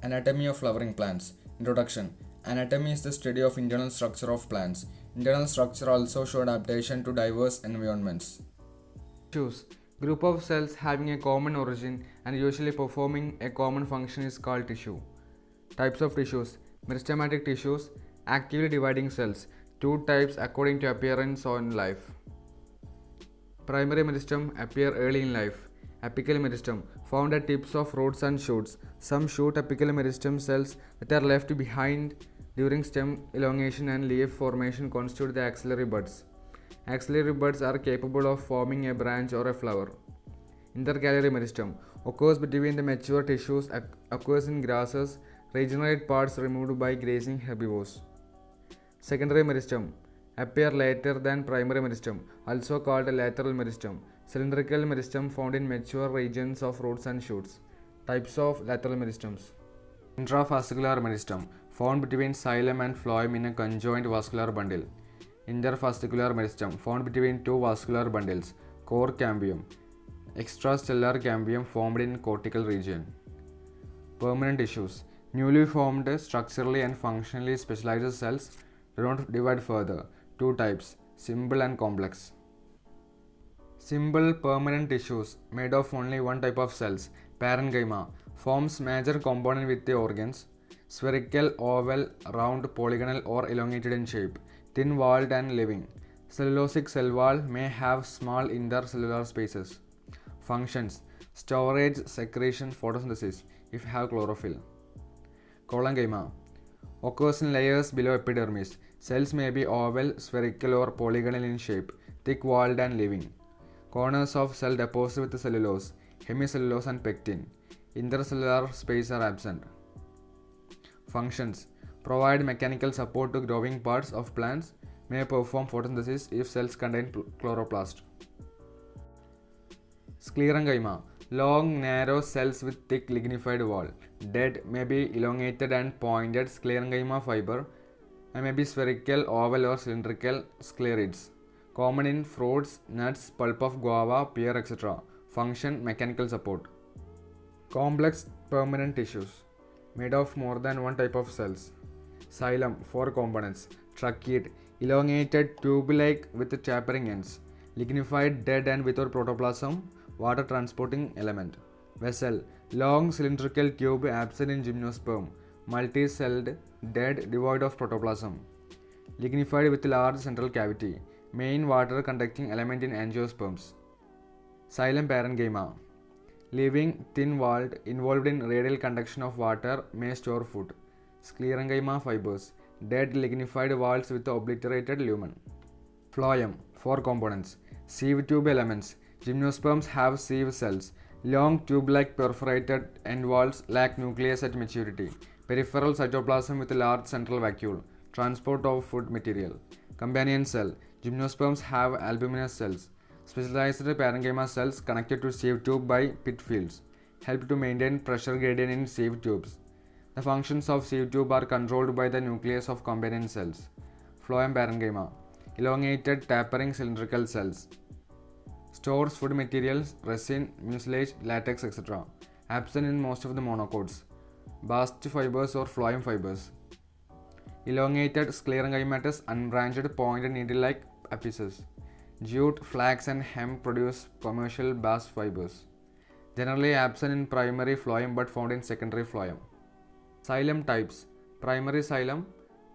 Anatomy of flowering plants. Introduction. Anatomy is the study of internal structure of plants. Internal structure also show adaptation to diverse environments. Tissues. Group of cells having a common origin and usually performing a common function is called tissue. Types of tissues. Meristematic tissues. Actively dividing cells. Two types according to appearance in life. Primary meristem appear early in life. Apical meristem found at tips of roots and shoots. Some shoot apical meristem cells that are left behind during stem elongation and leaf formation constitute the axillary buds. Axillary buds are capable of forming a branch or a flower. Intercalary meristem occurs between the mature tissues, occurs in grasses, regenerate parts removed by grazing herbivores. Secondary meristem appear later than primary meristem, also called a lateral meristem. Cylindrical meristem found in mature regions of roots and shoots. Types of lateral meristems. Intravascular meristem found between xylem and phloem in a conjoint vascular bundle. Intervascular meristem found between two vascular bundles. Core cambium. Extrastellar cambium formed in cortical region. Permanent tissues. Newly formed structurally and functionally specialized cells do not divide further. Two types, simple and complex. Simple permanent tissues made of only one type of cells, parenchyma, forms major component with the organs, spherical, oval, round, polygonal or elongated in shape, thin-walled and living. Cellulosic cell wall may have small intercellular spaces. Functions, storage, secretion, photosynthesis if have chlorophyll. Collenchyma occurs in layers below epidermis. Cells may be oval, spherical or polygonal in shape, thick-walled and living. Corners of cell deposit with cellulose, hemicellulose and pectin. Intercellular space are absent. Functions, provide mechanical support to growing parts of plants, may perform photosynthesis if cells contain chloroplast. Sclerenchyma, long narrow cells with thick lignified wall. Dead, may be elongated and pointed sclerenchyma fiber and may be spherical, oval or cylindrical sclerids. Common in fruits, nuts, pulp of guava, pear, etc. Function, mechanical support. Complex permanent tissues made of more than one type of cells. Xylem, 4 components. Trachete, elongated tube-like with tapering ends. Lignified, dead and without protoplasm, water transporting element. Vessel, long cylindrical tube absent in gymnosperm, multi-celled, dead, devoid of protoplasm. Lignified with large central cavity, main water conducting element in angiosperms. Xylem parenchyma, living, thin-walled, involved in radial conduction of water, may store food. Sclerenchyma fibers, dead lignified walls with obliterated lumen. Phloem, 4 components. Sieve tube elements. Gymnosperms have sieve cells. Long tube-like perforated end walls lack nucleus at maturity. Peripheral cytoplasm with large central vacuole. Transport of food material. Companion cell. Gymnosperms have albuminous cells. Specialized parenchyma cells connected to sieve tube by pit fields. Help to maintain pressure gradient in sieve tubes. The functions of sieve tube are controlled by the nucleus of companion cells. Phloem parenchyma. Elongated tapering cylindrical cells. Stores food materials, resin, mucilage, latex, etc. Absent in most of the monocots. Bast fibers or phloem fibers. Elongated sclerenchymatous unbranched pointed needle-like apices. Jute, flax and hemp produce commercial bast fibers. Generally absent in primary phloem but found in secondary phloem. Xylem types. Primary xylem,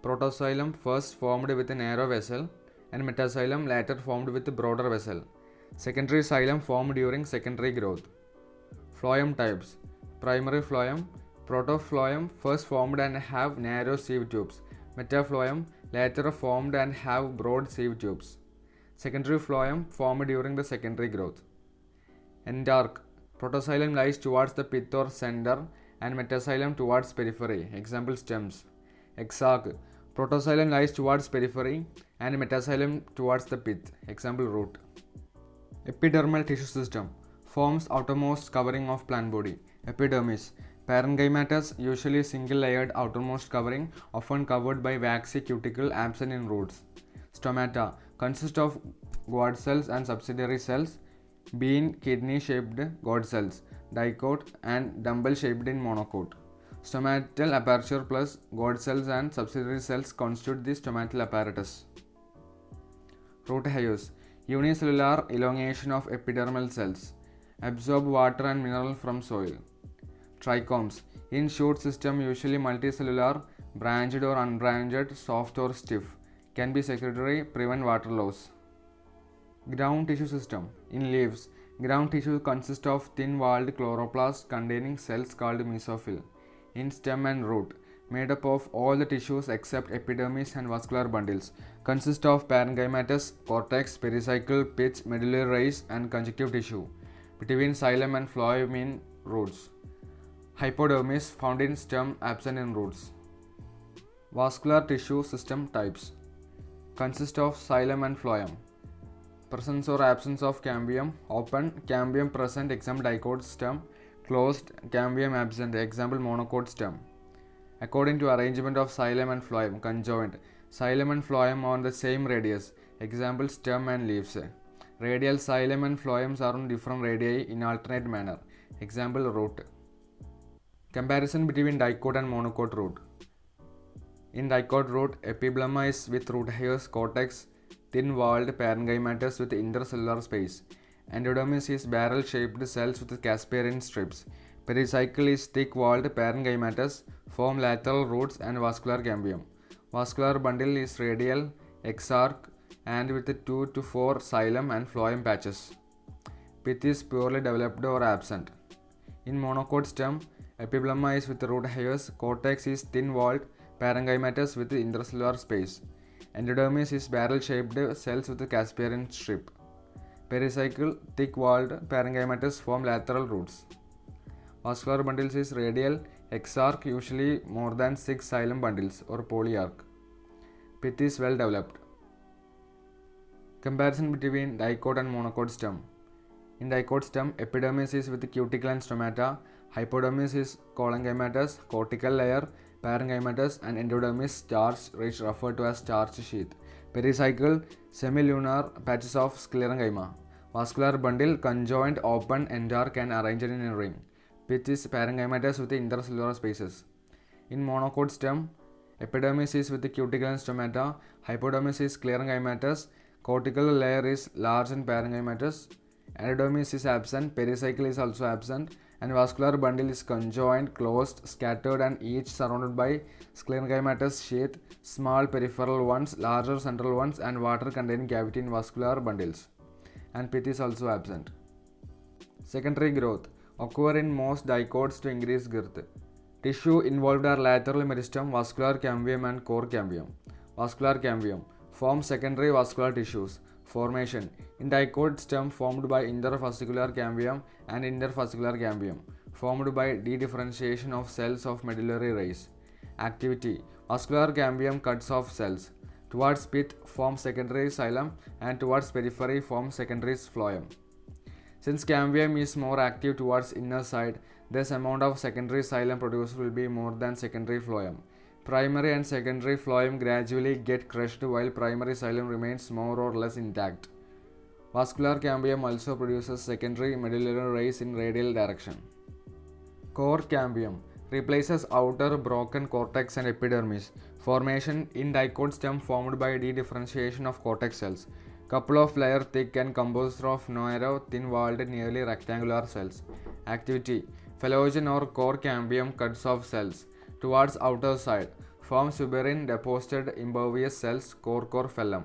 protoxylem first formed with a narrow vessel and metaxylem later formed with a broader vessel. Secondary xylem formed during secondary growth. Phloem types. Primary phloem, protophlloem first formed and have narrow sieve tubes. Metaphloem later formed and have broad sieve tubes. Secondary phloem formed during the secondary growth. Endarch. Protoxylem lies towards the pith or center and metaxylem towards periphery. Example stems. Exarch. Protoxylem lies towards periphery and metaxylem towards the pith. Example root. Epidermal tissue system forms outermost covering of plant body. Epidermis. Parenchymatous, usually single-layered outermost covering, often covered by waxy cuticle absent in roots. Stomata consist of guard cells and subsidiary cells, bean kidney-shaped guard cells, dicot and dumbbell-shaped in monocot. Stomatal aperture plus God cells and subsidiary cells constitute the stomatal apparatus. Root hairs. Unicellular elongation of epidermal cells. Absorb water and mineral from soil. Trichomes. In shoot system, usually multicellular, branched or unbranched, soft or stiff. Can be secretory, prevent water loss. Ground tissue system. In leaves, ground tissue consists of thin-walled chloroplast containing cells called mesophyll. In stem and root, made up of all the tissues except epidermis and vascular bundles, consist of parenchymatous, cortex, pericycle, pith, medullary rays, and conjunctive tissue. Between xylem and phloem in roots. Hypodermis found in stem, absent in roots. Vascular tissue system types. Consist of xylem and phloem. Presence or absence of cambium. Open, cambium present, example dicot stem. Closed, cambium absent, example monocot stem. According to arrangement of xylem and phloem, conjoined. Xylem and phloem on the same radius, example stem and leaves. Radial xylem and phloems are on different radii in alternate manner, example root. Comparison between dicot and monocot root. In dicot root, epiblemma is with root hairs, cortex, thin-walled parenchymatous with intercellular space. Endodermis is barrel-shaped cells with Casparian strips. Pericycle is thick-walled parenchymatous, form lateral roots and vascular cambium. Vascular bundle is radial, exarch, and with 2 to 4 xylem and phloem patches. Pith is purely developed or absent. In monocot stem, epiblemma is with root hairs, cortex is thin-walled parenchymatous with intercellular space. Endodermis is barrel-shaped cells with Casparian strip. Pericycle, thick-walled parenchymatous form lateral roots. Vascular bundles is radial, exarch, usually more than 6 xylem bundles or polyarch. Pith is well developed. Comparison between dicot and monocot stem. In dicot stem, epidermis is with cuticle and stomata, hypodermis is collenchymatous, cortical layer, parenchymatous, and endodermis starch rich referred to as starch sheath. Pericycle, semilunar patches of sclerenchyma. Vascular bundle, conjoined, open, endarch, and arranged in a ring. Pith is parenchymatous with intercellular spaces. In monocot stem, epidermis is with the cuticle and stomata, hypodermis is sclerenchymatous, cortical layer is large and parenchymatous, endodermis is absent, pericycle is also absent, and vascular bundle is conjoined, closed, scattered, and each surrounded by sclerenchymatous sheath, small peripheral ones, larger central ones, and water-containing cavity in vascular bundles. And pith is also absent. Secondary growth occur in most dicots to increase girth. Tissue involved are lateral meristem, vascular cambium, and core cambium. Vascular cambium form secondary vascular tissues. Formation in dicot stem formed by interfascicular cambium and interfascicular cambium, formed by dedifferentiation of cells of medullary rays. Activity vascular cambium cuts off cells. Towards pith form secondary xylem and towards periphery form secondary phloem. Since cambium is more active towards inner side, this amount of secondary xylem produced will be more than secondary phloem. Primary and secondary phloem gradually get crushed while primary xylem remains more or less intact. Vascular cambium also produces secondary medullary rays in radial direction. Core cambium replaces outer broken cortex and epidermis. Formation in dicot stem formed by dedifferentiation of cortex cells. Couple of layer thick and composed of narrow, thin-walled, nearly rectangular cells. Activity phalogen or core cambium cuts off cells. Towards outer side, form suberin deposited impervious cells, core phellum.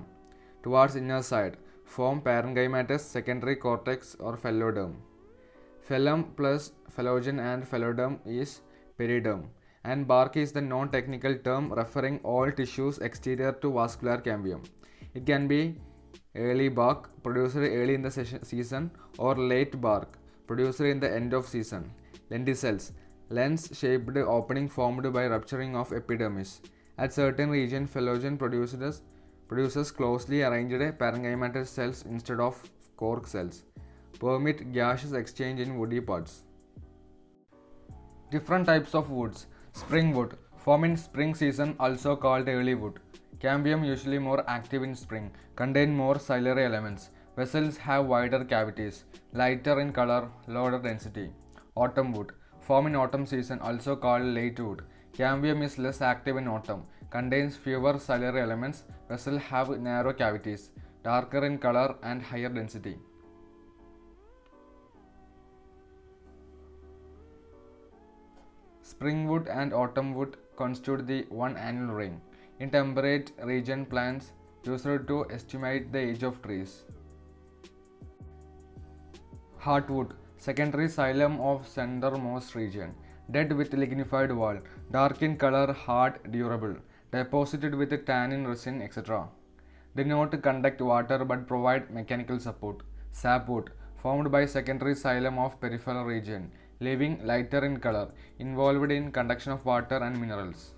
Towards inner side, form parenchymatous secondary cortex or phalloderm. Phellum plus phalogen and phalloderm is periderm, and bark is the non-technical term referring all tissues exterior to vascular cambium. It can be early bark, produced early in the season, or late bark, produced in the end of season. Lenticels, lens-shaped opening formed by rupturing of epidermis. At certain region, phalogen produces closely arranged parenchymatous cells instead of cork cells. Permit gaseous exchange in woody pods. Different types of woods. Spring wood, form in spring season, also called early wood. Cambium usually more active in spring, contain more ciliary elements. Vessels have wider cavities, lighter in color, lower density. Autumn wood, Form in autumn season, also called late wood. Cambium is less active in autumn. Contains fewer cellular elements. Vessels have narrow cavities, darker in color and higher density. Spring wood and autumn wood constitute the one annual rain. In temperate region, plants used to estimate the age of trees. Heartwood, secondary xylem of centermost region, dead with lignified wall, dark in color, hard, durable, deposited with tannin, resin, etc. Do not conduct water but provide mechanical support. Sapwood, formed by secondary xylem of peripheral region, living, lighter in color, involved in conduction of water and minerals.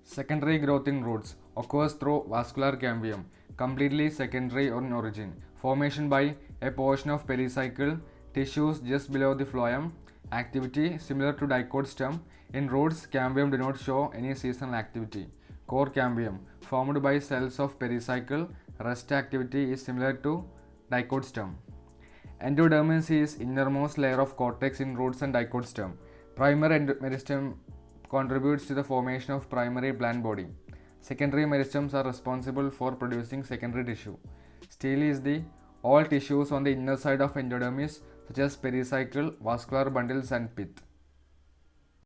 Secondary growth in roots occurs through vascular cambium, completely secondary in origin. Formation by a portion of pericycle tissues just below the phloem. Activity similar to dicot stem. In roots, cambium do not show any seasonal activity. Core cambium, formed by cells of pericycle. Rest activity is similar to dicot stem. Endodermis is innermost layer of cortex in roots and dicot stem. Primary meristem contributes to the formation of primary plant body. Secondary meristems are responsible for producing secondary tissue. Stele is the all tissues on the inner side of endodermis such as pericycle, vascular bundles and pith.